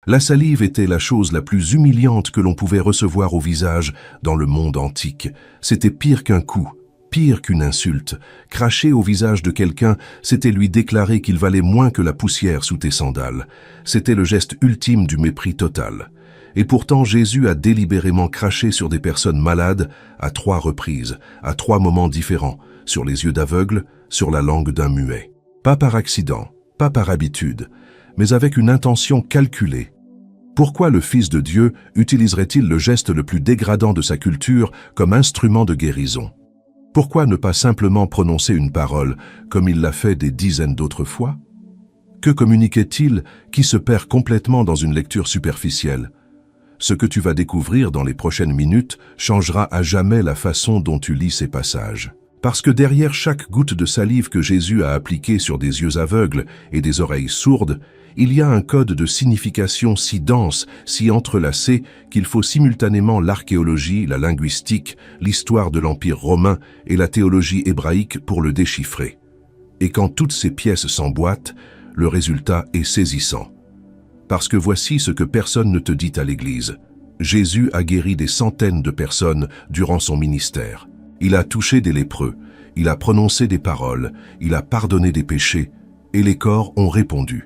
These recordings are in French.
La salive était la chose la plus humiliante que l'on pouvait recevoir au visage dans le monde antique. C'était pire qu'un coup, pire qu'une insulte. Cracher au visage de quelqu'un, c'était lui déclarer qu'il valait moins que la poussière sous tes sandales. C'était le geste ultime du mépris total. Et pourtant, Jésus a délibérément craché sur des personnes malades à 3 reprises, à 3 moments différents, sur les yeux d'aveugles, sur la langue d'un muet. Pas par accident, pas par habitude, mais avec une intention calculée. Pourquoi le Fils de Dieu utiliserait-il le geste le plus dégradant de sa culture comme instrument de guérison? Pourquoi ne pas simplement prononcer une parole, comme il l'a fait des dizaines d'autres fois? Que communiquait-il qui se perd complètement dans une lecture superficielle? Ce que tu vas découvrir dans les prochaines minutes changera à jamais la façon dont tu lis ces passages. Parce que derrière chaque goutte de salive que Jésus a appliquée sur des yeux aveugles et des oreilles sourdes, il y a un code de signification si dense, si entrelacé, qu'il faut simultanément l'archéologie, la linguistique, l'histoire de l'Empire romain et la théologie hébraïque pour le déchiffrer. Et quand toutes ces pièces s'emboîtent, le résultat est saisissant. Parce que voici ce que personne ne te dit à l'Église. Jésus a guéri des centaines de personnes durant son ministère. Il a touché des lépreux, il a prononcé des paroles, il a pardonné des péchés, et les corps ont répondu.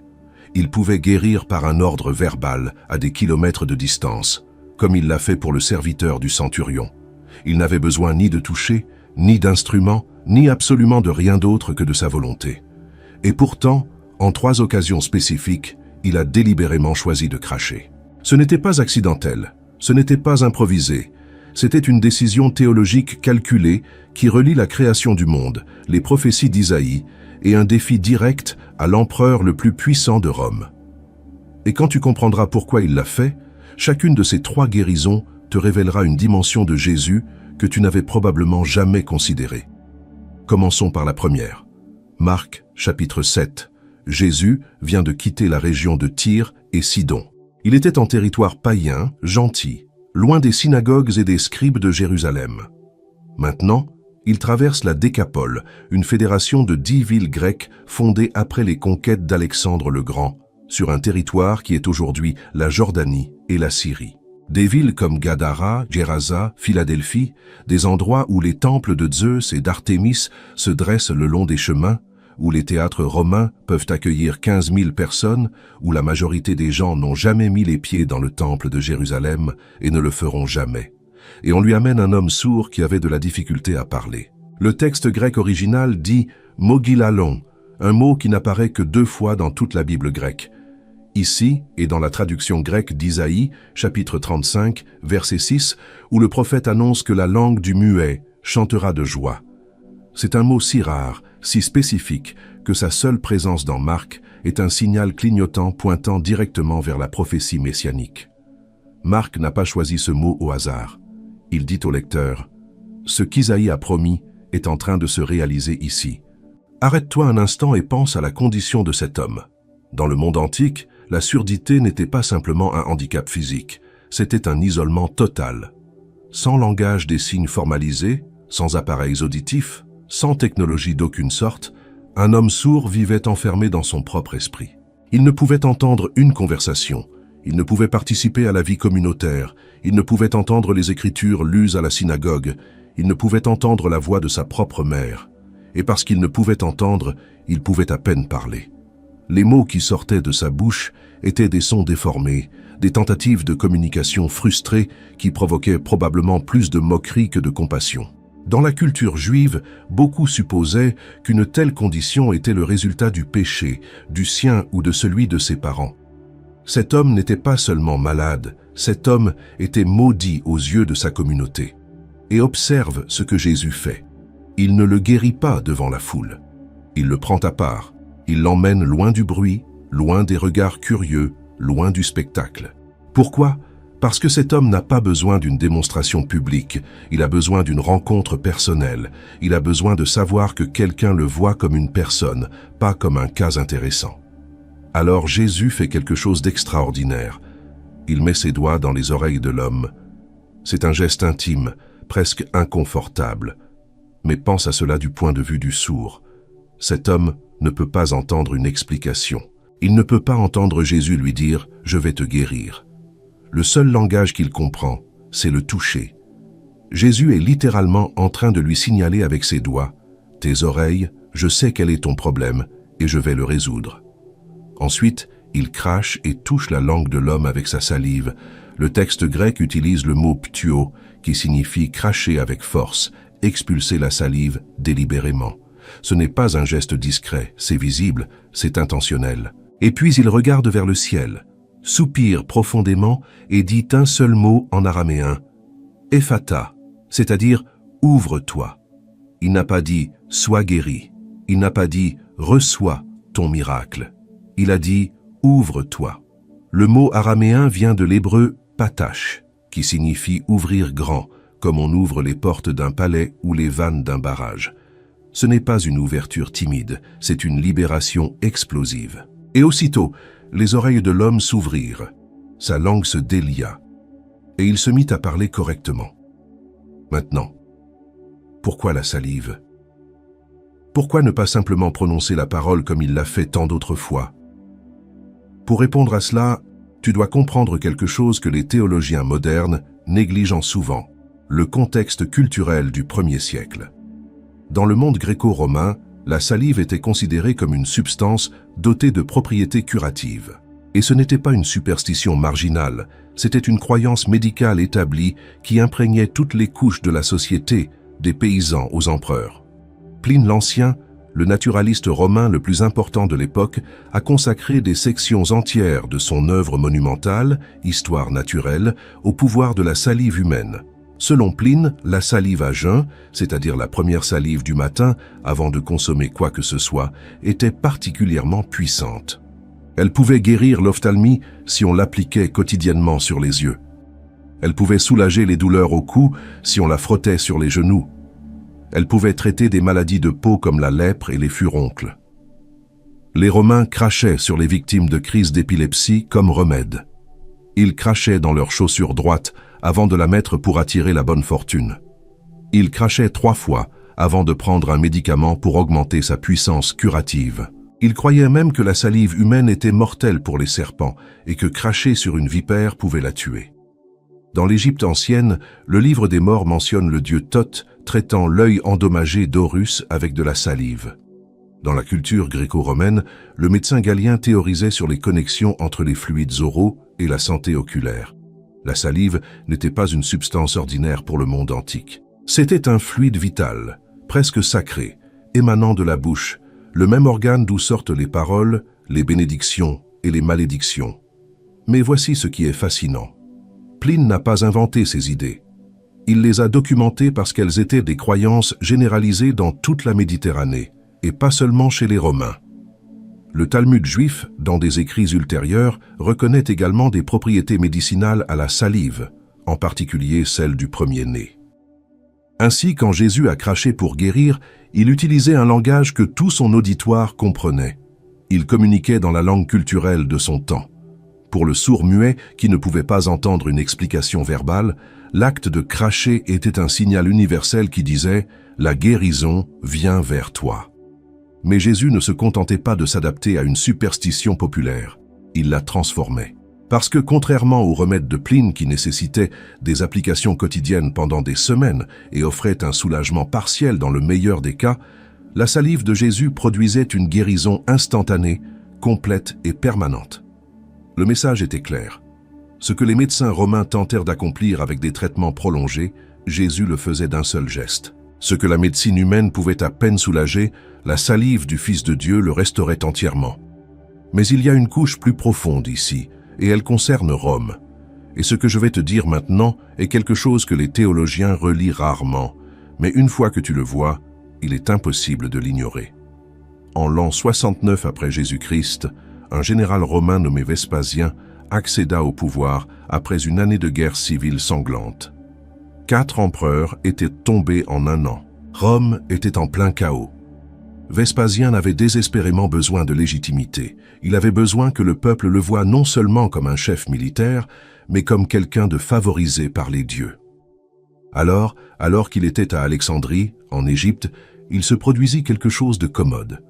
Il pouvait guérir par un ordre verbal à des kilomètres de distance, comme il l'a fait pour le serviteur du centurion. Il n'avait besoin ni de toucher, ni d'instruments, ni absolument de rien d'autre que de sa volonté. Et pourtant, en 3 occasions spécifiques, il a délibérément choisi de cracher. Ce n'était pas accidentel, ce n'était pas improvisé. C'était une décision théologique calculée qui relie la création du monde, les prophéties d'Isaïe et un défi direct à l'empereur le plus puissant de Rome. Et quand tu comprendras pourquoi il l'a fait, chacune de ces 3 guérisons te révélera une dimension de Jésus que tu n'avais probablement jamais considérée. Commençons par la première. Marc, chapitre 7. Jésus vient de quitter la région de Tyr et Sidon. Il était en territoire païen, gentil, loin des synagogues et des scribes de Jérusalem. Maintenant, il traverse la Décapole, une fédération de 10 villes grecques fondées après les conquêtes d'Alexandre le Grand, sur un territoire qui est aujourd'hui la Jordanie et la Syrie. Des villes comme Gadara, Gerasa, Philadelphie, des endroits où les temples de Zeus et d'Artémis se dressent le long des chemins, où les théâtres romains peuvent accueillir 15 000 personnes, où la majorité des gens n'ont jamais mis les pieds dans le temple de Jérusalem et ne le feront jamais. Et on lui amène un homme sourd qui avait de la difficulté à parler. Le texte grec original dit « mogilalon », un mot qui n'apparaît que 2 fois dans toute la Bible grecque. Ici, et dans la traduction grecque d'Isaïe, chapitre 35, verset 6, où le prophète annonce que la langue du muet chantera de joie. C'est un mot si rare, si spécifique, que sa seule présence dans Marc est un signal clignotant pointant directement vers la prophétie messianique. Marc n'a pas choisi ce mot au hasard. Il dit au lecteur « Ce qu'Isaïe a promis est en train de se réaliser ici. » Arrête-toi un instant et pense à la condition de cet homme. Dans le monde antique, la surdité n'était pas simplement un handicap physique, c'était un isolement total. Sans langage des signes formalisés, sans appareils auditifs, sans technologie d'aucune sorte, un homme sourd vivait enfermé dans son propre esprit. Il ne pouvait entendre une conversation, il ne pouvait participer à la vie communautaire, il ne pouvait entendre les écritures lues à la synagogue, il ne pouvait entendre la voix de sa propre mère. Et parce qu'il ne pouvait entendre, il pouvait à peine parler. Les mots qui sortaient de sa bouche étaient des sons déformés, des tentatives de communication frustrées qui provoquaient probablement plus de moquerie que de compassion. Dans la culture juive, beaucoup supposaient qu'une telle condition était le résultat du péché, du sien ou de celui de ses parents. Cet homme n'était pas seulement malade, cet homme était maudit aux yeux de sa communauté. Et observe ce que Jésus fait. Il ne le guérit pas devant la foule. Il le prend à part. Il l'emmène loin du bruit, loin des regards curieux, loin du spectacle. Pourquoi ? Parce que cet homme n'a pas besoin d'une démonstration publique, il a besoin d'une rencontre personnelle, il a besoin de savoir que quelqu'un le voit comme une personne, pas comme un cas intéressant. Alors Jésus fait quelque chose d'extraordinaire. Il met ses doigts dans les oreilles de l'homme. C'est un geste intime, presque inconfortable. Mais pense à cela du point de vue du sourd. Cet homme ne peut pas entendre une explication. Il ne peut pas entendre Jésus lui dire « Je vais te guérir ». Le seul langage qu'il comprend, c'est le toucher. Jésus est littéralement en train de lui signaler avec ses doigts « Tes oreilles, je sais quel est ton problème et je vais le résoudre ». Ensuite, il crache et touche la langue de l'homme avec sa salive. Le texte grec utilise le mot ptuo, qui signifie cracher avec force, expulser la salive délibérément. Ce n'est pas un geste discret, c'est visible, c'est intentionnel. Et puis il regarde vers le ciel, soupire profondément et dit un seul mot en araméen, « Ephata », c'est-à-dire « ouvre-toi ». Il n'a pas dit « sois guéri », il n'a pas dit « reçois ton miracle ». Il a dit « ouvre-toi ». Le mot araméen vient de l'hébreu « patash », qui signifie « ouvrir grand », comme on ouvre les portes d'un palais ou les vannes d'un barrage. Ce n'est pas une ouverture timide, c'est une libération explosive. Et aussitôt, les oreilles de l'homme s'ouvrirent, sa langue se délia, et il se mit à parler correctement. Maintenant, pourquoi la salive? Pourquoi ne pas simplement prononcer la parole comme il l'a fait tant d'autres fois? Pour répondre à cela, tu dois comprendre quelque chose que les théologiens modernes négligent souvent, le contexte culturel du 1er siècle. Dans le monde gréco-romain, la salive était considérée comme une substance dotée de propriétés curatives. Et ce n'était pas une superstition marginale, c'était une croyance médicale établie qui imprégnait toutes les couches de la société, des paysans aux empereurs. Pline l'Ancien, le naturaliste romain le plus important de l'époque, a consacré des sections entières de son œuvre monumentale, Histoire naturelle, au pouvoir de la salive humaine. Selon Pline, la salive à jeun, c'est-à-dire la première salive du matin avant de consommer quoi que ce soit, était particulièrement puissante. Elle pouvait guérir l'ophtalmie si on l'appliquait quotidiennement sur les yeux. Elle pouvait soulager les douleurs au cou si on la frottait sur les genoux. Elle pouvait traiter des maladies de peau comme la lèpre et les furoncles. Les Romains crachaient sur les victimes de crises d'épilepsie comme remède. Ils crachaient dans leurs chaussures droites avant de la mettre pour attirer la bonne fortune. Ils crachaient 3 fois avant de prendre un médicament pour augmenter sa puissance curative. Ils croyaient même que la salive humaine était mortelle pour les serpents et que cracher sur une vipère pouvait la tuer. Dans l'Égypte ancienne, le livre des morts mentionne le dieu Thoth traitant l'œil endommagé d'Horus avec de la salive. Dans la culture gréco-romaine, le médecin Galien théorisait sur les connexions entre les fluides oraux et la santé oculaire. La salive n'était pas une substance ordinaire pour le monde antique. C'était un fluide vital, presque sacré, émanant de la bouche, le même organe d'où sortent les paroles, les bénédictions et les malédictions. Mais voici ce qui est fascinant. Pline n'a pas inventé ces idées. Il les a documentées parce qu'elles étaient des croyances généralisées dans toute la Méditerranée, et pas seulement chez les Romains. Le Talmud juif, dans des écrits ultérieurs, reconnaît également des propriétés médicinales à la salive, en particulier celle du premier-né. Ainsi, quand Jésus a craché pour guérir, il utilisait un langage que tout son auditoire comprenait. Il communiquait dans la langue culturelle de son temps. Pour le sourd-muet qui ne pouvait pas entendre une explication verbale, l'acte de cracher était un signal universel qui disait « La guérison vient vers toi ». Mais Jésus ne se contentait pas de s'adapter à une superstition populaire, il la transformait. Parce que contrairement aux remèdes de Pline qui nécessitaient des applications quotidiennes pendant des semaines et offraient un soulagement partiel dans le meilleur des cas, la salive de Jésus produisait une guérison instantanée, complète et permanente. Le message était clair. Ce que les médecins romains tentèrent d'accomplir avec des traitements prolongés, Jésus le faisait d'un seul geste. Ce que la médecine humaine pouvait à peine soulager, la salive du Fils de Dieu le restaurait entièrement. Mais il y a une couche plus profonde ici, et elle concerne Rome. Et ce que je vais te dire maintenant est quelque chose que les théologiens relient rarement, mais une fois que tu le vois, il est impossible de l'ignorer. En l'an 69 après Jésus-Christ, un général romain nommé Vespasien accéda au pouvoir après une année de guerre civile sanglante. 4 empereurs étaient tombés en un an. Rome était en plein chaos. Vespasien avait désespérément besoin de légitimité. Il avait besoin que le peuple le voie non seulement comme un chef militaire, mais comme quelqu'un de favorisé par les dieux. Alors qu'il était à Alexandrie, en Égypte, il se produisit quelque chose de commode.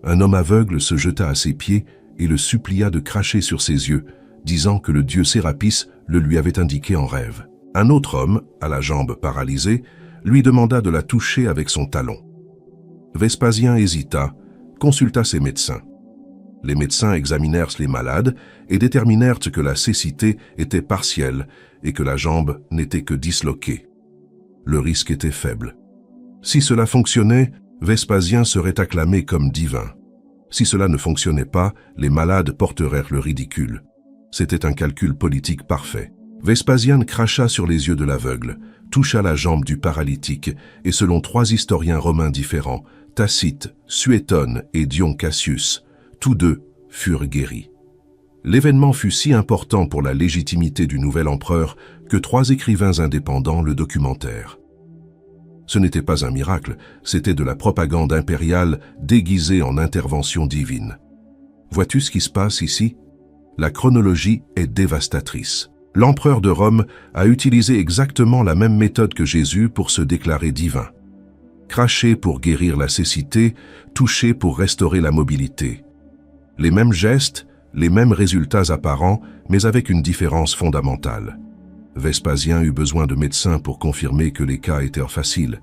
Un homme aveugle se jeta à ses pieds et le supplia de cracher sur ses yeux, disant que le dieu Sérapis le lui avait indiqué en rêve. Un autre homme, à la jambe paralysée, lui demanda de la toucher avec son talon. Vespasien hésita, consulta ses médecins. Les médecins examinèrent les malades et déterminèrent que la cécité était partielle et que la jambe n'était que disloquée. Le risque était faible. Si cela fonctionnait, Vespasien serait acclamé comme divin. Si cela ne fonctionnait pas, les malades porteraient le ridicule. C'était un calcul politique parfait. Vespasien cracha sur les yeux de l'aveugle, toucha la jambe du paralytique et selon 3 historiens romains différents, Tacite, Suétone et Dion Cassius, tous 2 furent guéris. L'événement fut si important pour la légitimité du nouvel empereur que 3 écrivains indépendants le documentèrent. Ce n'était pas un miracle, c'était de la propagande impériale déguisée en intervention divine. Vois-tu ce qui se passe ici? La chronologie est dévastatrice. L'empereur de Rome a utilisé exactement la même méthode que Jésus pour se déclarer divin. Cracher pour guérir la cécité, toucher pour restaurer la mobilité. Les mêmes gestes, les mêmes résultats apparents, mais avec une différence fondamentale. Vespasien eut besoin de médecins pour confirmer que les cas étaient faciles.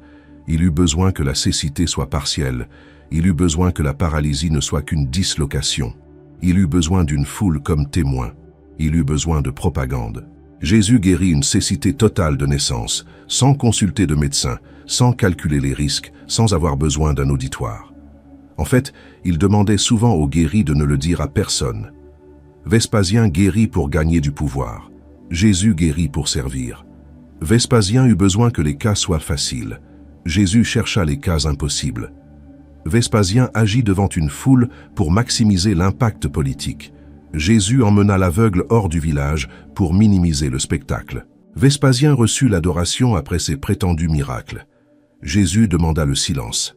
Il eut besoin que la cécité soit partielle. Il eut besoin que la paralysie ne soit qu'une dislocation. Il eut besoin d'une foule comme témoin. Il eut besoin de propagande. Jésus guérit une cécité totale de naissance, sans consulter de médecin, sans calculer les risques, sans avoir besoin d'un auditoire. En fait, il demandait souvent aux guéris de ne le dire à personne. Vespasien guérit pour gagner du pouvoir. Jésus guérit pour servir. Vespasien eut besoin que les cas soient faciles. Jésus chercha les cas impossibles. Vespasien agit devant une foule pour maximiser l'impact politique. Jésus emmena l'aveugle hors du village pour minimiser le spectacle. Vespasien reçut l'adoration après ses prétendus miracles. Jésus demanda le silence.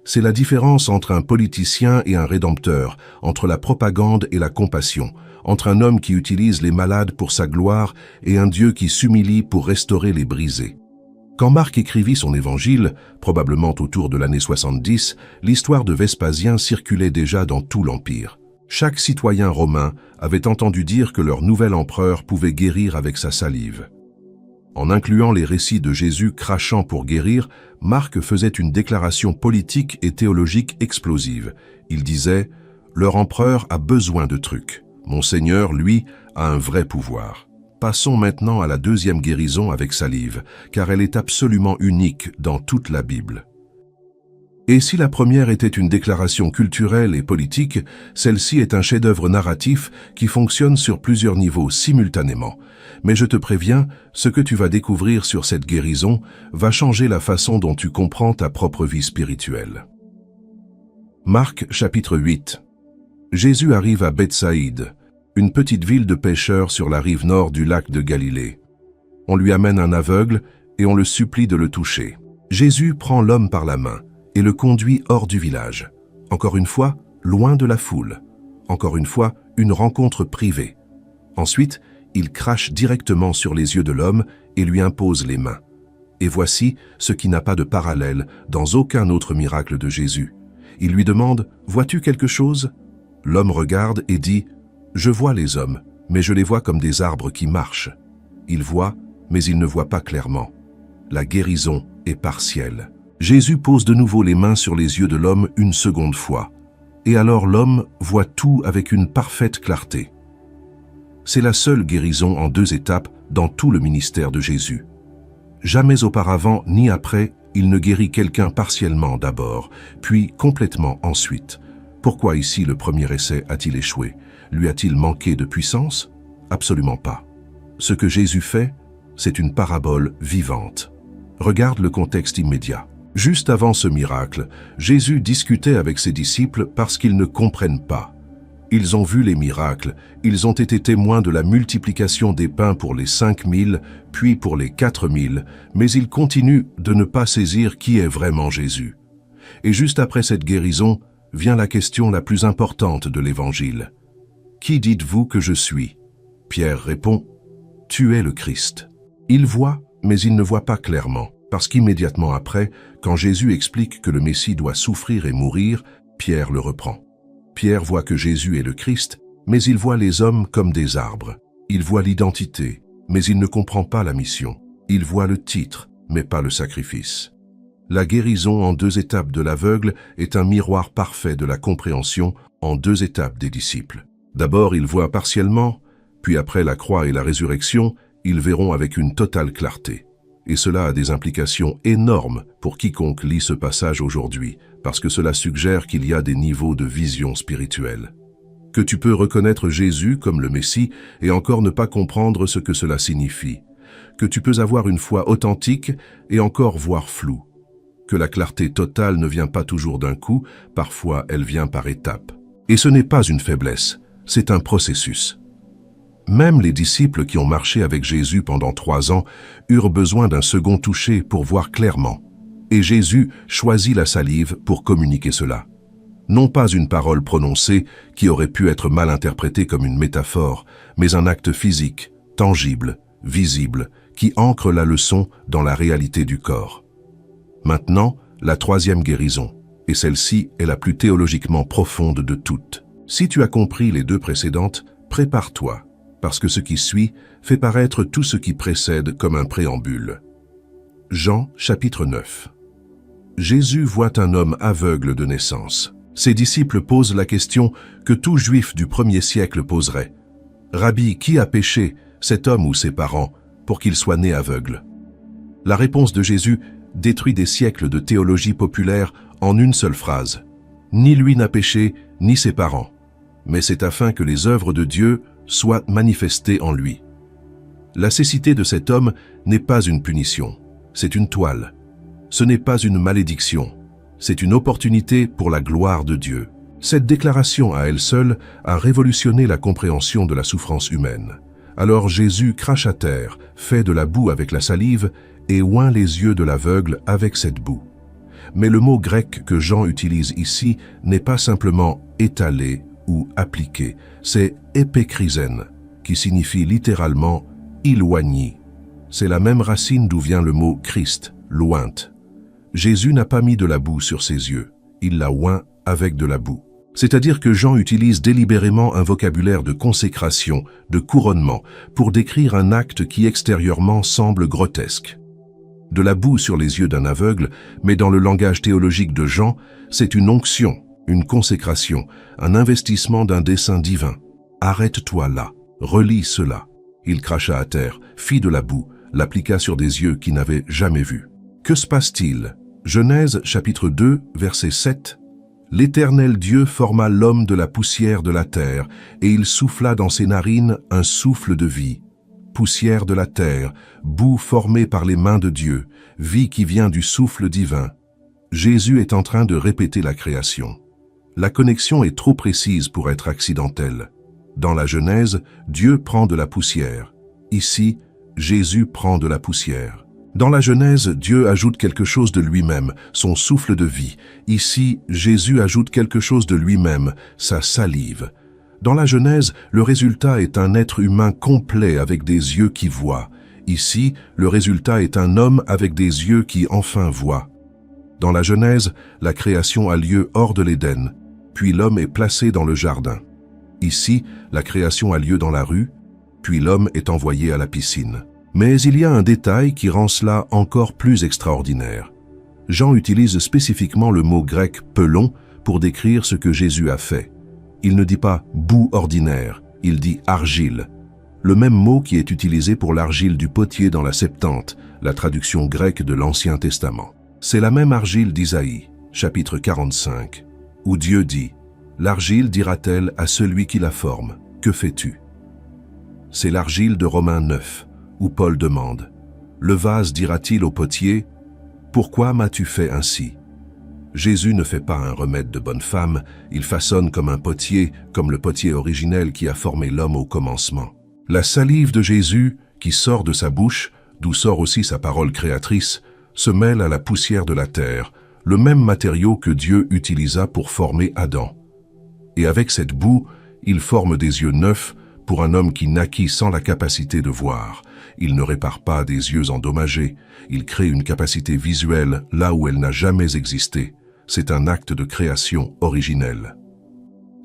C'est la différence entre un politicien et un rédempteur, entre la propagande et la compassion, entre un homme qui utilise les malades pour sa gloire et un Dieu qui s'humilie pour restaurer les brisés. Quand Marc écrivit son évangile, probablement autour de l'année 70, l'histoire de Vespasien circulait déjà dans tout l'Empire. Chaque citoyen romain avait entendu dire que leur nouvel empereur pouvait guérir avec sa salive. En incluant les récits de Jésus crachant pour guérir, Marc faisait une déclaration politique et théologique explosive. Il disait « Leur empereur a besoin de trucs. Mon Seigneur, lui, a un vrai pouvoir. » Passons maintenant à la deuxième guérison avec salive, car elle est absolument unique dans toute la Bible. Et si la première était une déclaration culturelle et politique, celle-ci est un chef-d'œuvre narratif qui fonctionne sur plusieurs niveaux simultanément. Mais je te préviens, ce que tu vas découvrir sur cette guérison va changer la façon dont tu comprends ta propre vie spirituelle. Marc chapitre 8. Jésus arrive à Bethsaïde, une petite ville de pêcheurs sur la rive nord du lac de Galilée. On lui amène un aveugle et on le supplie de le toucher. Jésus prend l'homme par la main et le conduit hors du village. Encore une fois, loin de la foule. Encore une fois, une rencontre privée. Ensuite, il crache directement sur les yeux de l'homme et lui impose les mains. Et voici ce qui n'a pas de parallèle dans aucun autre miracle de Jésus. Il lui demande « Vois-tu quelque chose ?» L'homme regarde et dit « Je vois les hommes, mais je les vois comme des arbres qui marchent. » Il voit, mais il ne voit pas clairement. La guérison est partielle. Jésus pose de nouveau les mains sur les yeux de l'homme une seconde fois. Et alors l'homme voit tout avec une parfaite clarté. C'est la seule guérison en 2 étapes dans tout le ministère de Jésus. Jamais auparavant ni après, il ne guérit quelqu'un partiellement d'abord, puis complètement ensuite. Pourquoi ici le premier essai a-t-il échoué? Lui a-t-il manqué de puissance? Absolument pas. Ce que Jésus fait, c'est une parabole vivante. Regarde le contexte immédiat. Juste avant ce miracle, Jésus discutait avec ses disciples parce qu'ils ne comprennent pas. Ils ont vu les miracles, ils ont été témoins de la multiplication des pains pour les 5000, puis pour les 4000, mais ils continuent de ne pas saisir qui est vraiment Jésus. Et juste après cette guérison, vient la question la plus importante de l'Évangile. Qui dites-vous que je suis? Pierre répond, tu es le Christ. Il voit, mais il ne voit pas clairement, parce qu'immédiatement après, quand Jésus explique que le Messie doit souffrir et mourir, Pierre le reprend. Pierre voit que Jésus est le Christ, mais il voit les hommes comme des arbres. Il voit l'identité, mais il ne comprend pas la mission. Il voit le titre, mais pas le sacrifice. La guérison en 2 étapes de l'aveugle est un miroir parfait de la compréhension en 2 étapes des disciples. D'abord, ils voient partiellement, puis après la croix et la résurrection, ils verront avec une totale clarté. Et cela a des implications énormes pour quiconque lit ce passage aujourd'hui, parce que cela suggère qu'il y a des niveaux de vision spirituelle. Que tu peux reconnaître Jésus comme le Messie et encore ne pas comprendre ce que cela signifie. Que tu peux avoir une foi authentique et encore voir flou. Que la clarté totale ne vient pas toujours d'un coup, parfois elle vient par étapes. Et ce n'est pas une faiblesse, c'est un processus. Même les disciples qui ont marché avec Jésus pendant 3 ans eurent besoin d'un second toucher pour voir clairement. Et Jésus choisit la salive pour communiquer cela. Non pas une parole prononcée qui aurait pu être mal interprétée comme une métaphore, mais un acte physique, tangible, visible, qui ancre la leçon dans la réalité du corps. Maintenant, la 3e guérison, et celle-ci est la plus théologiquement profonde de toutes. Si tu as compris les 2 précédentes, prépare-toi, parce que ce qui suit fait paraître tout ce qui précède comme un préambule. Jean, chapitre 9. Jésus voit un homme aveugle de naissance. Ses disciples posent la question que tout juif du 1er siècle poserait. « Rabbi, qui a péché, cet homme ou ses parents, pour qu'il soit né aveugle ?» La réponse de Jésus détruit des siècles de théologie populaire en une seule phrase. Ni lui n'a péché, ni ses parents. Mais c'est afin que les œuvres de Dieu soient manifestées en lui. La cécité de cet homme n'est pas une punition, c'est une toile. Ce n'est pas une malédiction, c'est une opportunité pour la gloire de Dieu. Cette déclaration à elle seule a révolutionné la compréhension de la souffrance humaine. Alors Jésus crache à terre, fait de la boue avec la salive et oint les yeux de l'aveugle avec cette boue. Mais le mot grec que Jean utilise ici n'est pas simplement « étaler » ou « appliquer », c'est « épékrisen » qui signifie littéralement « éloigné ». C'est la même racine d'où vient le mot « Christ », « lointe ». Jésus n'a pas mis de la boue sur ses yeux, il l'a oint avec de la boue. C'est-à-dire que Jean utilise délibérément un vocabulaire de consécration, de couronnement, pour décrire un acte qui extérieurement semble grotesque. De la boue sur les yeux d'un aveugle, mais dans le langage théologique de Jean, c'est une onction, une consécration, un investissement d'un dessein divin. Arrête-toi là, relis cela. Il cracha à terre, fit de la boue, l'appliqua sur des yeux qui n'avaient jamais vu. Que se passe-t-il? Genèse chapitre 2, verset 7. L'Éternel Dieu forma l'homme de la poussière de la terre, et il souffla dans ses narines un souffle de vie. Poussière de la terre, boue formée par les mains de Dieu, vie qui vient du souffle divin. Jésus est en train de répéter la création. La connexion est trop précise pour être accidentelle. Dans la Genèse, Dieu prend de la poussière. Ici, Jésus prend de la poussière. Dans la Genèse, Dieu ajoute quelque chose de lui-même, son souffle de vie. Ici, Jésus ajoute quelque chose de lui-même, sa salive. Dans la Genèse, le résultat est un être humain complet avec des yeux qui voient. Ici, le résultat est un homme avec des yeux qui enfin voient. Dans la Genèse, la création a lieu hors de l'Éden, puis l'homme est placé dans le jardin. Ici, la création a lieu dans la rue, puis l'homme est envoyé à la piscine. Mais il y a un détail qui rend cela encore plus extraordinaire. Jean utilise spécifiquement le mot grec « pelon » pour décrire ce que Jésus a fait. Il ne dit pas « boue ordinaire », il dit « argile ». Le même mot qui est utilisé pour l'argile du potier dans la Septante, la traduction grecque de l'Ancien Testament. C'est la même argile d'Isaïe, chapitre 45, où Dieu dit « L'argile dira-t-elle à celui qui la forme, que fais-tu » C'est l'argile de Romains 9, où Paul demande « Le vase dira-t-il au potier, pourquoi m'as-tu fait ainsi ?» Jésus ne fait pas un remède de bonne femme, il façonne comme un potier, comme le potier originel qui a formé l'homme au commencement. La salive de Jésus, qui sort de sa bouche, d'où sort aussi sa parole créatrice, se mêle à la poussière de la terre, le même matériau que Dieu utilisa pour former Adam. Et avec cette boue, il forme des yeux neufs pour un homme qui naquit sans la capacité de voir. Il ne répare pas des yeux endommagés, il crée une capacité visuelle là où elle n'a jamais existé. C'est un acte de création originel.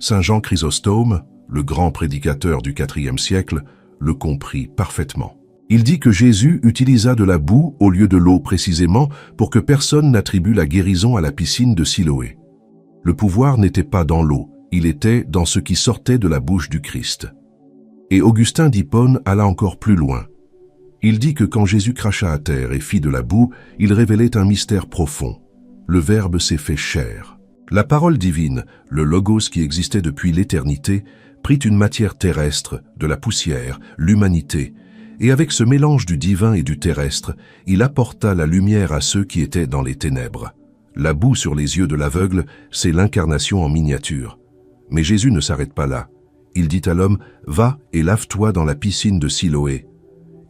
Saint Jean Chrysostome, le grand prédicateur du IVe siècle, le comprit parfaitement. Il dit que Jésus utilisa de la boue au lieu de l'eau précisément pour que personne n'attribue la guérison à la piscine de Siloé. Le pouvoir n'était pas dans l'eau, il était dans ce qui sortait de la bouche du Christ. Et Augustin d'Hippone alla encore plus loin. Il dit que quand Jésus cracha à terre et fit de la boue, il révélait un mystère profond. Le Verbe s'est fait chair. La parole divine, le Logos qui existait depuis l'éternité, prit une matière terrestre, de la poussière, l'humanité, et avec ce mélange du divin et du terrestre, il apporta la lumière à ceux qui étaient dans les ténèbres. La boue sur les yeux de l'aveugle, c'est l'incarnation en miniature. Mais Jésus ne s'arrête pas là. Il dit à l'homme, « Va et lave-toi dans la piscine de Siloé ».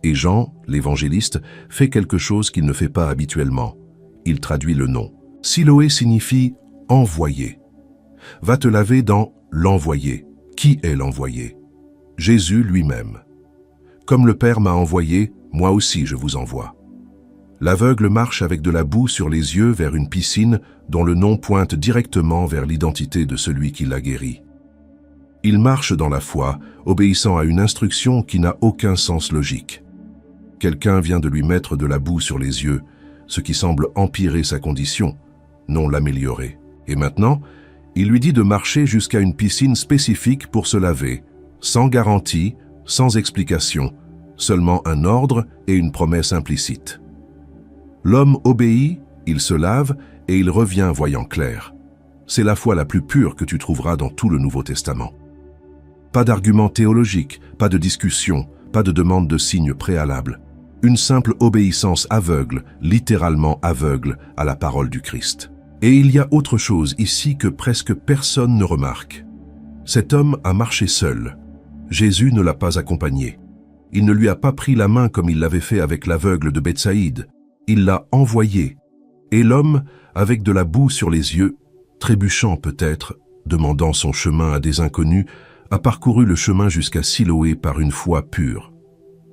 Et Jean, l'évangéliste, fait quelque chose qu'il ne fait pas habituellement. Il traduit le nom. Siloé signifie « envoyé ». Va te laver dans « l'envoyé ». Qui est l'envoyé? Jésus lui-même. Comme le Père m'a envoyé, moi aussi je vous envoie. L'aveugle marche avec de la boue sur les yeux vers une piscine dont le nom pointe directement vers l'identité de celui qui l'a guéri. Il marche dans la foi, obéissant à une instruction qui n'a aucun sens logique. Quelqu'un vient de lui mettre de la boue sur les yeux, ce qui semble empirer sa condition, non l'améliorer. Et maintenant, il lui dit de marcher jusqu'à une piscine spécifique pour se laver, sans garantie, sans explication, seulement un ordre et une promesse implicite. L'homme obéit, il se lave et il revient voyant clair. C'est la foi la plus pure que tu trouveras dans tout le Nouveau Testament. Pas d'argument théologique, pas de discussion, pas de demande de signe préalable. Une simple obéissance aveugle, littéralement aveugle, à la parole du Christ. Et il y a autre chose ici que presque personne ne remarque. Cet homme a marché seul. Jésus ne l'a pas accompagné. Il ne lui a pas pris la main comme il l'avait fait avec l'aveugle de Bethsaïde. Il l'a envoyé. Et l'homme, avec de la boue sur les yeux, trébuchant peut-être, demandant son chemin à des inconnus, a parcouru le chemin jusqu'à Siloé par une foi pure.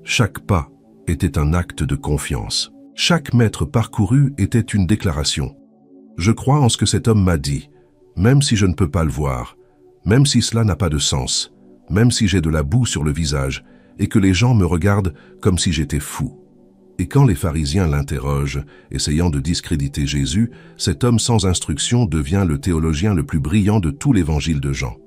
Chaque pas était un acte de confiance. Chaque mètre parcouru était une déclaration. Je crois en ce que cet homme m'a dit, même si je ne peux pas le voir, même si cela n'a pas de sens, même si j'ai de la boue sur le visage et que les gens me regardent comme si j'étais fou. Et quand les pharisiens l'interrogent, essayant de discréditer Jésus, cet homme sans instruction devient le théologien le plus brillant de tout l'évangile de Jean.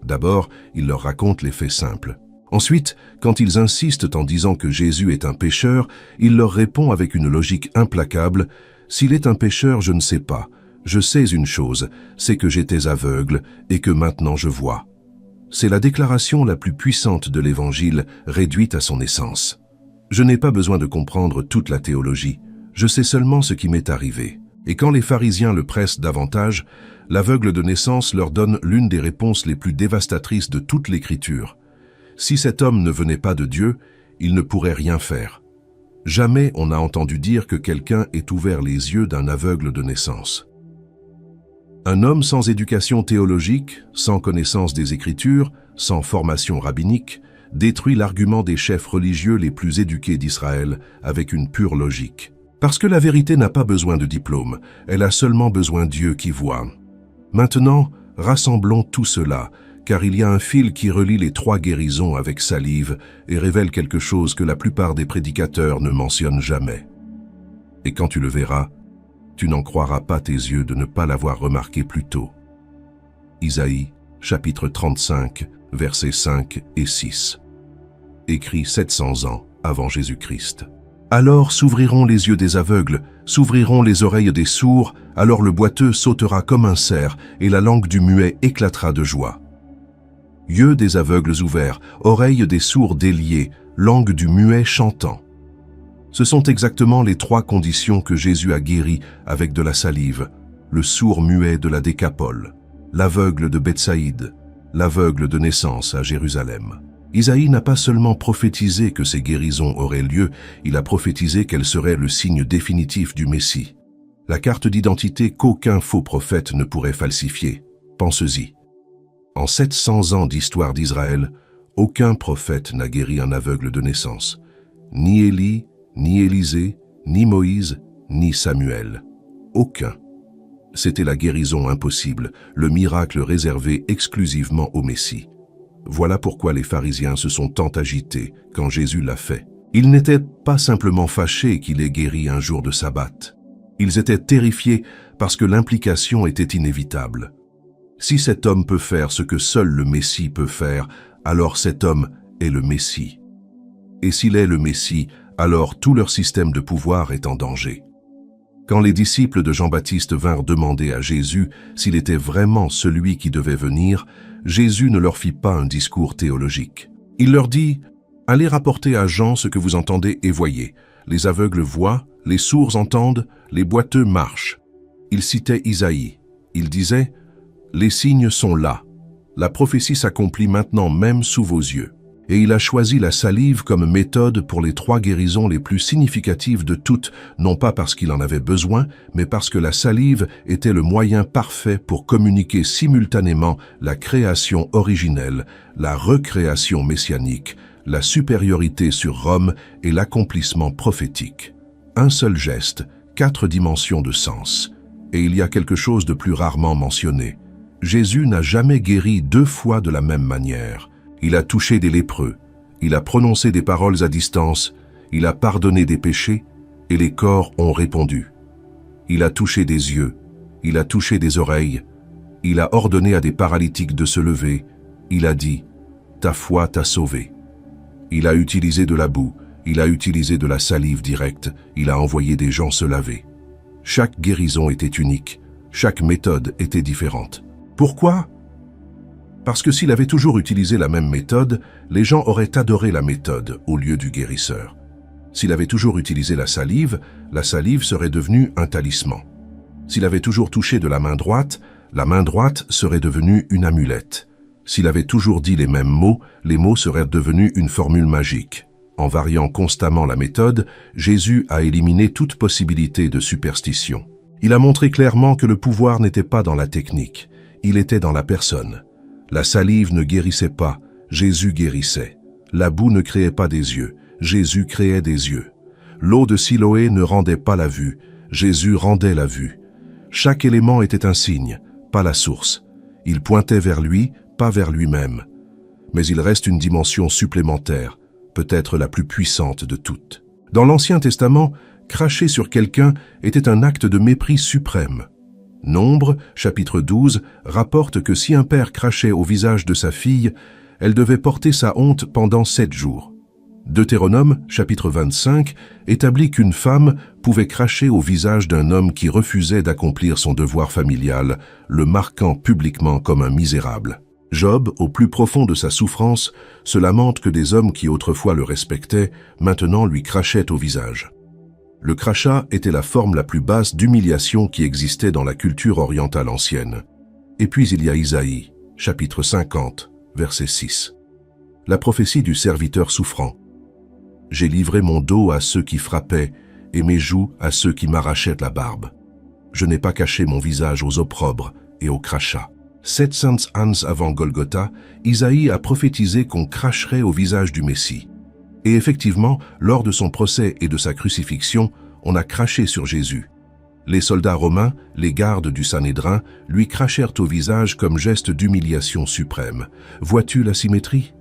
D'abord, il leur raconte les faits simples. Ensuite, quand ils insistent en disant que Jésus est un pécheur, il leur répond avec une logique implacable « S'il est un pécheur, je ne sais pas. Je sais une chose, c'est que j'étais aveugle et que maintenant je vois. » C'est la déclaration la plus puissante de l'Évangile, réduite à son essence. Je n'ai pas besoin de comprendre toute la théologie, je sais seulement ce qui m'est arrivé. Et quand les pharisiens le pressent davantage, l'aveugle de naissance leur donne l'une des réponses les plus dévastatrices de toute l'Écriture. Si cet homme ne venait pas de Dieu, il ne pourrait rien faire. Jamais on n'a entendu dire que quelqu'un ait ouvert les yeux d'un aveugle de naissance. Un homme sans éducation théologique, sans connaissance des Écritures, sans formation rabbinique, détruit l'argument des chefs religieux les plus éduqués d'Israël avec une pure logique. Parce que la vérité n'a pas besoin de diplôme, elle a seulement besoin de Dieu qui voit. Maintenant, rassemblons tout cela, car il y a un fil qui relie les 3 guérisons avec salive et révèle quelque chose que la plupart des prédicateurs ne mentionnent jamais. Et quand tu le verras, tu n'en croiras pas tes yeux de ne pas l'avoir remarqué plus tôt. Isaïe, chapitre 35, versets 5 et 6. Écrit 700 ans avant Jésus-Christ. Alors s'ouvriront les yeux des aveugles, s'ouvriront les oreilles des sourds, alors le boiteux sautera comme un cerf et la langue du muet éclatera de joie. Yeux des aveugles ouverts, oreilles des sourds déliées, langue du muet chantant. Ce sont exactement les 3 conditions que Jésus a guéries avec de la salive, le sourd muet de la Décapole, l'aveugle de Bethsaïde, l'aveugle de naissance à Jérusalem. Isaïe n'a pas seulement prophétisé que ces guérisons auraient lieu, il a prophétisé qu'elles seraient le signe définitif du Messie. La carte d'identité qu'aucun faux prophète ne pourrait falsifier. Pensez-y. En 700 ans d'histoire d'Israël, aucun prophète n'a guéri un aveugle de naissance. Ni Élie, ni Élisée, ni Moïse, ni Samuel. Aucun. c'était la guérison impossible, le miracle réservé exclusivement au Messie. Voilà pourquoi les pharisiens se sont tant agités quand Jésus l'a fait. Ils n'étaient pas simplement fâchés qu'il ait guéri un jour de sabbat. Ils étaient terrifiés parce que l'implication était inévitable. Si cet homme peut faire ce que seul le Messie peut faire, alors cet homme est le Messie. Et s'il est le Messie, alors tout leur système de pouvoir est en danger. Quand les disciples de Jean-Baptiste vinrent demander à Jésus s'il était vraiment celui qui devait venir, Jésus ne leur fit pas un discours théologique. Il leur dit « Allez rapporter à Jean ce que vous entendez et voyez. Les aveugles voient, les sourds entendent, les boiteux marchent. » Il citait Isaïe. Il disait « Les signes sont là. La prophétie s'accomplit maintenant même sous vos yeux. » Et il a choisi la salive comme méthode pour les 3 guérisons les plus significatives de toutes, non pas parce qu'il en avait besoin, mais parce que la salive était le moyen parfait pour communiquer simultanément la création originelle, la recréation messianique, la supériorité sur Rome et l'accomplissement prophétique. Un seul geste, 4 dimensions de sens. Et il y a quelque chose de plus rarement mentionné. Jésus n'a jamais guéri 2 fois de la même manière. Il a touché des lépreux, il a prononcé des paroles à distance, il a pardonné des péchés, et les corps ont répondu. Il a touché des yeux, il a touché des oreilles, il a ordonné à des paralytiques de se lever, il a dit « Ta foi t'a sauvé ». Il a utilisé de la boue, il a utilisé de la salive directe, il a envoyé des gens se laver. Chaque guérison était unique, chaque méthode était différente. Pourquoi ? Parce que s'il avait toujours utilisé la même méthode, les gens auraient adoré la méthode au lieu du guérisseur. S'il avait toujours utilisé la salive serait devenue un talisman. S'il avait toujours touché de la main droite serait devenue une amulette. S'il avait toujours dit les mots seraient devenus une formule magique. En variant constamment la méthode, Jésus a éliminé toute possibilité de superstition. Il a montré clairement que le pouvoir n'était pas dans la technique, il était dans la personne. La salive ne guérissait pas, Jésus guérissait. La boue ne créait pas des yeux, Jésus créait des yeux. L'eau de Siloé ne rendait pas la vue, Jésus rendait la vue. Chaque élément était un signe, pas la source. Il pointait vers lui, pas vers lui-même. Mais il reste une dimension supplémentaire, peut-être la plus puissante de toutes. Dans l'Ancien Testament, cracher sur quelqu'un était un acte de mépris suprême. Nombre, chapitre 12, rapporte que si un père crachait au visage de sa fille, elle devait porter sa honte pendant 7 jours. Deutéronome, chapitre 25, établit qu'une femme pouvait cracher au visage d'un homme qui refusait d'accomplir son devoir familial, le marquant publiquement comme un misérable. Job, au plus profond de sa souffrance, se lamente que des hommes qui autrefois le respectaient, maintenant lui crachaient au visage. Le crachat était la forme la plus basse d'humiliation qui existait dans la culture orientale ancienne. Et puis il y a Isaïe, chapitre 50, verset 6. La prophétie du serviteur souffrant. « J'ai livré mon dos à ceux qui frappaient et mes joues à ceux qui m'arrachaient la barbe. Je n'ai pas caché mon visage aux opprobres et aux crachats. » 700 ans avant Golgotha, Isaïe a prophétisé qu'on cracherait au visage du Messie. Et effectivement, lors de son procès et de sa crucifixion, on a craché sur Jésus. Les soldats romains, les gardes du Sanhédrin, lui crachèrent au visage comme geste d'humiliation suprême. Vois-tu la symétrie ?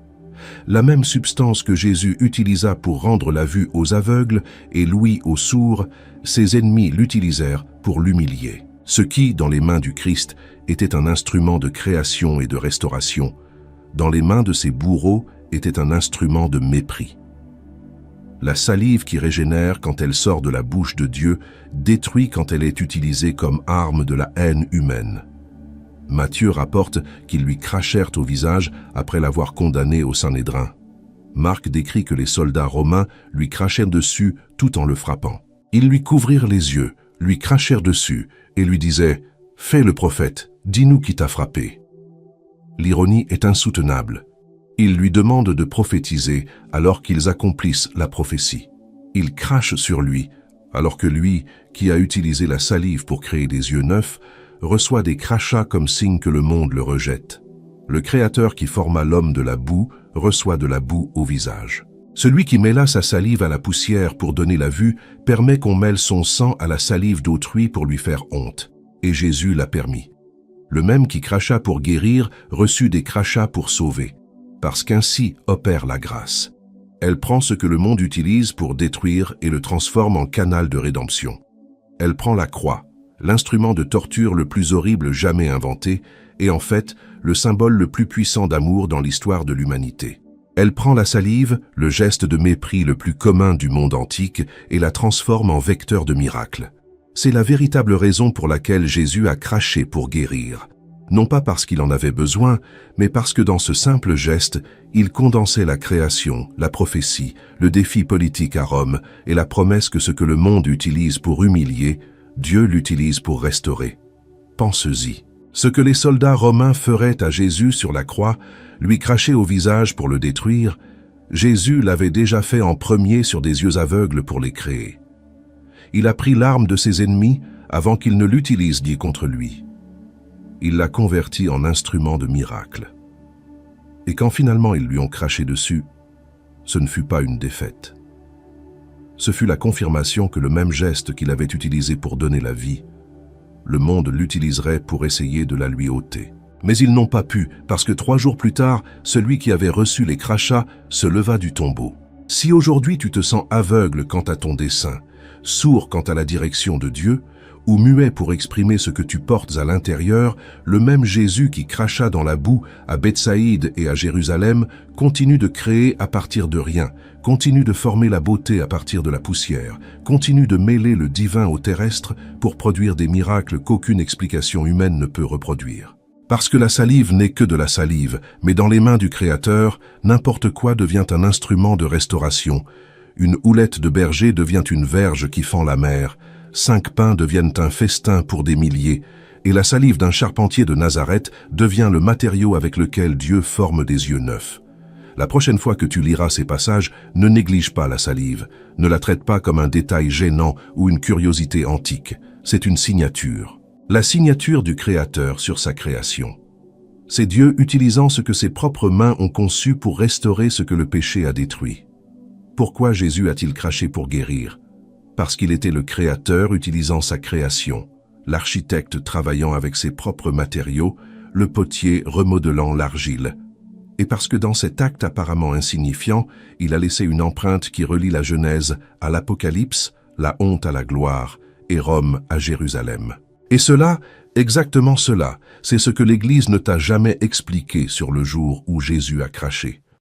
La même substance que Jésus utilisa pour rendre la vue aux aveugles et l'ouïe aux sourds, ses ennemis l'utilisèrent pour l'humilier. Ce qui, dans les mains du Christ, était un instrument de création et de restauration, dans les mains de ses bourreaux était un instrument de mépris. La salive qui régénère quand elle sort de la bouche de Dieu détruit quand elle est utilisée comme arme de la haine humaine. Matthieu rapporte qu'ils lui crachèrent au visage après l'avoir condamné au Sanhédrin. Marc décrit que les soldats romains lui crachèrent dessus tout en le frappant. Ils lui couvrirent les yeux, lui crachèrent dessus et lui disaient « Fais le prophète, dis-nous qui t'a frappé ». L'ironie est insoutenable. Ils lui demandent de prophétiser alors qu'ils accomplissent la prophétie. Ils crachent sur lui, alors que lui, qui a utilisé la salive pour créer des yeux neufs, reçoit des crachats comme signe que le monde le rejette. Le Créateur qui forma l'homme de la boue reçoit de la boue au visage. Celui qui mêla sa salive à la poussière pour donner la vue permet qu'on mêle son sang à la salive d'autrui pour lui faire honte. et Jésus l'a permis. Le même qui cracha pour guérir reçut des crachats pour sauver, parce qu'ainsi opère la grâce. Elle prend ce que le monde utilise pour détruire et le transforme en canal de rédemption. Elle prend la croix, l'instrument de torture le plus horrible jamais inventé, et en fait, le symbole le plus puissant d'amour dans l'histoire de l'humanité. Elle prend la salive, le geste de mépris le plus commun du monde antique, et la transforme en vecteur de miracle. C'est la véritable raison pour laquelle Jésus a craché pour guérir. Non pas parce qu'il en avait besoin, mais parce que dans ce simple geste, il condensait la création, la prophétie, le défi politique à Rome et la promesse que ce que le monde utilise pour humilier, Dieu l'utilise pour restaurer. Pensez-y. Ce que les soldats romains feraient à Jésus sur la croix, lui cracher au visage pour le détruire, Jésus l'avait déjà fait en premier sur des yeux aveugles pour les créer. Il a pris l'arme de ses ennemis avant qu'ils ne l'utilisent ni contre lui. Il l'a converti en instrument de miracle. Et quand finalement ils lui ont craché dessus, ce ne fut pas une défaite. Ce fut la confirmation que le même geste qu'il avait utilisé pour donner la vie, le monde l'utiliserait pour essayer de la lui ôter. Mais ils n'ont pas pu, parce que 3 jours plus tard, celui qui avait reçu les crachats se leva du tombeau. Si aujourd'hui tu te sens aveugle quant à ton dessein, sourd quant à la direction de Dieu, ou muet pour exprimer ce que tu portes à l'intérieur, le même Jésus qui cracha dans la boue à Bethsaïde et à Jérusalem continue de créer à partir de rien, continue de former la beauté à partir de la poussière, continue de mêler le divin au terrestre pour produire des miracles qu'aucune explication humaine ne peut reproduire. Parce que la salive n'est que de la salive, mais dans les mains du Créateur, n'importe quoi devient un instrument de restauration. Une houlette de berger devient une verge qui fend la mer, 5 pains deviennent un festin pour des milliers, et la salive d'un charpentier de Nazareth devient le matériau avec lequel Dieu forme des yeux neufs. La prochaine fois que tu liras ces passages, ne néglige pas la salive, ne la traite pas comme un détail gênant ou une curiosité antique, c'est une signature. La signature du Créateur sur sa création. C'est Dieu utilisant ce que ses propres mains ont conçu pour restaurer ce que le péché a détruit. Pourquoi Jésus a-t-il craché pour guérir ? Parce qu'il était le Créateur utilisant sa création, l'architecte travaillant avec ses propres matériaux, le potier remodelant l'argile. Et parce que dans cet acte apparemment insignifiant, il a laissé une empreinte qui relie la Genèse à l'Apocalypse, la honte à la gloire, et Rome à Jérusalem. Et cela, exactement cela, c'est ce que l'Église ne t'a jamais expliqué sur le jour où Jésus a craché.